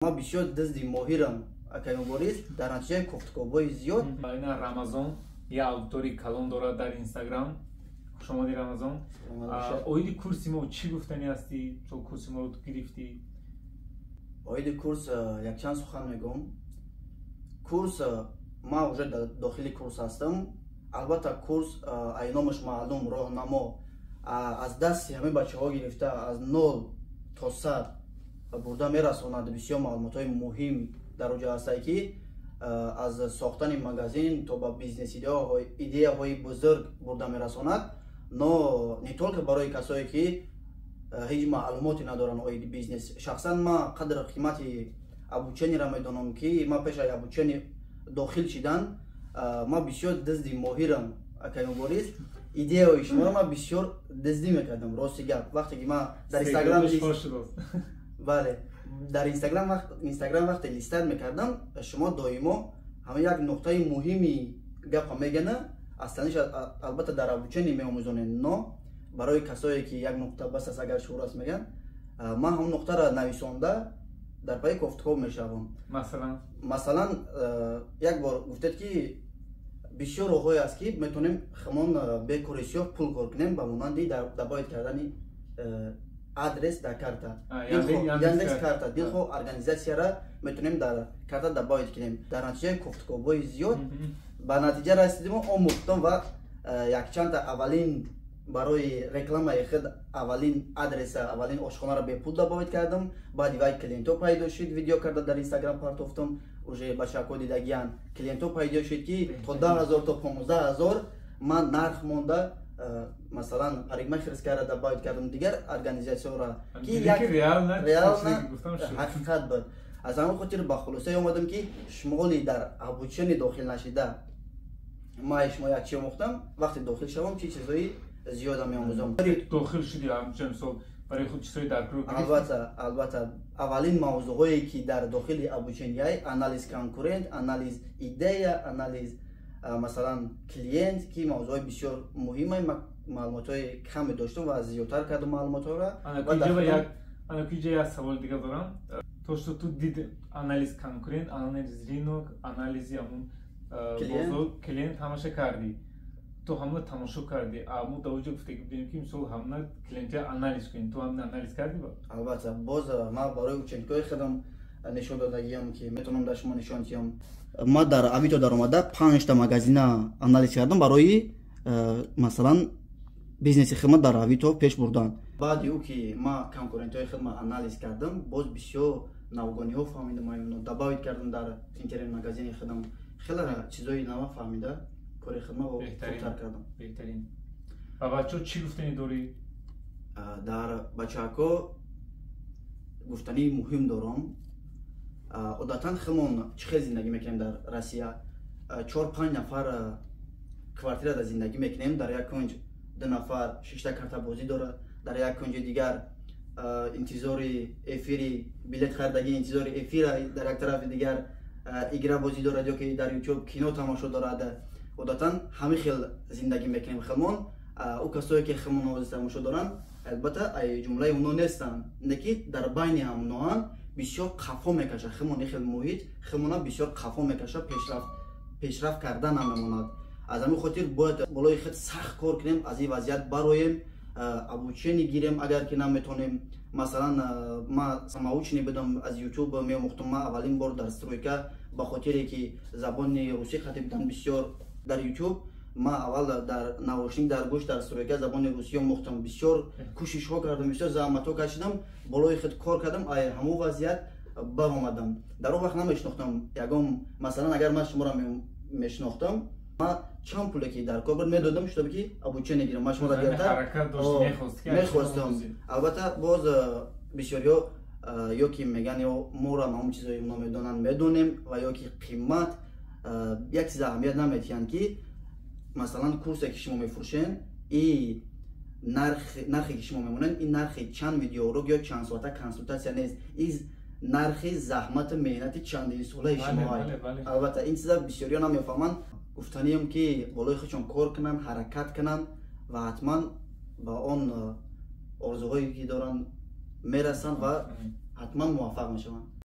ما بسیار دزدی ماهرم اکنون بارید در نتیجه گفتگوهای زیاد. این رمضان یه آدیتوری کلان دارد در اینستاگرام. خوش آمدی رمضان. اویدی کورسی ما چی گفتنی هستی؟ چون کورسی ما رو گرفتی؟ اویدی کورس یک چند سخن میگم. کورس ما уже داخل کورس هستم. البته کورس اینامش معلوم راهنما از دست همه بچه‌ها گرفته از 0 تا 100 برده میرساند. بسیار معلومات مهم در اونجا هست که از ساختن مگزین تا به بیزنس ایده های بزرگ برده میرساند. نه تنها برای کسایی که هیچ معلوماتی ندارن اوی بیزنس. شخصا ما قدر قیمت ابوچنی را میدونم که ما پیش از ابوچنی داخل شدن ما بسیار دزدی ماهرم اکنون بارید ایده های شما را ما بسیار دزدی میکردم. راستی گپ وقتی که ما در اینستاگرام بله در اینستاگرام وقتی لیستر میکردم شما دائما همه یک نقطه مهمی گپ میگنه اصلاش البته در ابوچنی میآموزونه نه برای کسایی که یک نقطه بس است اگر شورا میگن ما هم نقطه را نویسونده در پای گفتگو میشوم. مثلا یک بار گفتید که بسیار راههایی است که میتونیم خمون به کورسیو پول کار کنیم به مانند در دبایت کردن آدرس در کارتا یاندکس کارتا دیخو ارگانیزاسیا را میتونیم در کارتا دبایت کنیم. در نتیجه گفتگوهای زیاد به نتیجه رسیدیم و آموختم و یک چند تا اولین برای رکلام خود اولین آدرس اولین آشخانه را به پول دبایت کردم. بعد وای کلینتو پیدا شد ویدیو کرده در اینستاگرام پارتوفتم уже با شکو دیدگیان کلینتو پیدا شد که تا 10,000 تا 15,000 من نرخ مونده مثلا پاریگماخرس کرده دبایت کردم دیگر ارگانیزاسیون را که یک ریال حقیقت بود. از همون خاطر با خلاصه اومدم که شمالی در ابوچنی داخل نشده ما یک چی آموختم وقتی داخل شوم چه چیزایی زیاد میآموزم. داخل شدی ابوچن سال برای خود چیزایی در گروه البته اولین موضوعی که در داخل ابوچن آنالیز کنکورنت آنالیز ایده آنالیز مثلا کلینت که موضوع بسیار مهمه معلوماتای کمی داشتم و زیادتر کردم معلوماتها را. انا یک سوال دیگه دارم. تو دید آنالیز کنکورنت آنالیز رینوک آنالیز همون بزرگ کلینت همشه کردی تو همه تماشا کردی اما دوجه گفته که بدیم که مثلا همه کلینت آنالیز کنیم تو همه آنالیز کردی با؟ البته باز ما برای اوچنکای خودم نشون دادگیم که میتونم در شما نشان دهم. ما در اویتو در اومده 5 تا مگزین آنالیز کردم برای مثلا بیزنس خدمت در اویتو پیش بردن. بعد او که ما کنکورنت های خدمت آنالیز کردم باز بسیار نوگانی ها فهمیدم ما دبایت کردم در اینترنت مگزین خدمت خیلی چیزای نو فهمیده کاری خدمت رو خوبتر کردم. بهترین. و بچه چی گفتنی داری؟ در بچه ها گفتنی مهم دارم. عادتا خمون چه زندگی میکنیم در روسیه 4-5 نفر کوارتیر در زندگی میکنیم. در یک کنج 2 نفر 6 تا کارت بازی داره. در یک کنج دیگر انتظار افیری بلیط خریدگی انتظار افیر در یک طرف دیگر ایگرا بازی داره یا که در یوتیوب کینو تماشا داره. عادتا همه خیل زندگی میکنیم خمون. او کسایی که خمون نوازی تماشا دارن البته ای جمله اونا نیستن نکی در بین همونان بسیار خفا میکشه خمون خیل محیط خمونا بسیار خفا میکشه پیشرفت کردن نمیموند. از همین خاطر باید بالای خود سخت کار کنیم از این وضعیت برایم ابوچنی گیریم اگر که نمیتونیم. مثلا ما سماوچنی بدم از یوتیوب میآموختم. ما اولین بار در سترویکا به خاطر که زبان روسی خطی بودم بسیار در یوتیوب ما اول در نوشتن در گوش در سترویکا زبان روسی آموختم. بسیار کوشش ها کردم بسیار زحمت ها کشیدم بالای خود کار کردم ای همو وضعیت برآمدم. در اون وقت نمیشناختم یگام مثلا اگر من شما را میشناختم ما چند پولی که در کار میدادم شده که ابوچن نگیرم ما شما را گرفتم میخواستم. البته باز بسیاریا یا که میگن یا ما را همون چیزایی اونا میدونن میدونیم و یا که قیمت یک چیز اهمیت نمیدین که مثلا کورسی که شما میفروشین این نرخی که شما میمونن این نرخ چند ویدیو رو یا چند ساعته کنسولتاسیا نیست. این نرخ زحمت مهنت چندین ساله شما البته این چیزا بسیاریا نمیفهمن. گفتنیم که بالای خودشون کار کنن حرکت کنن و حتما با آن آرزوهایی که دارن میرسن و حتما موفق میشن.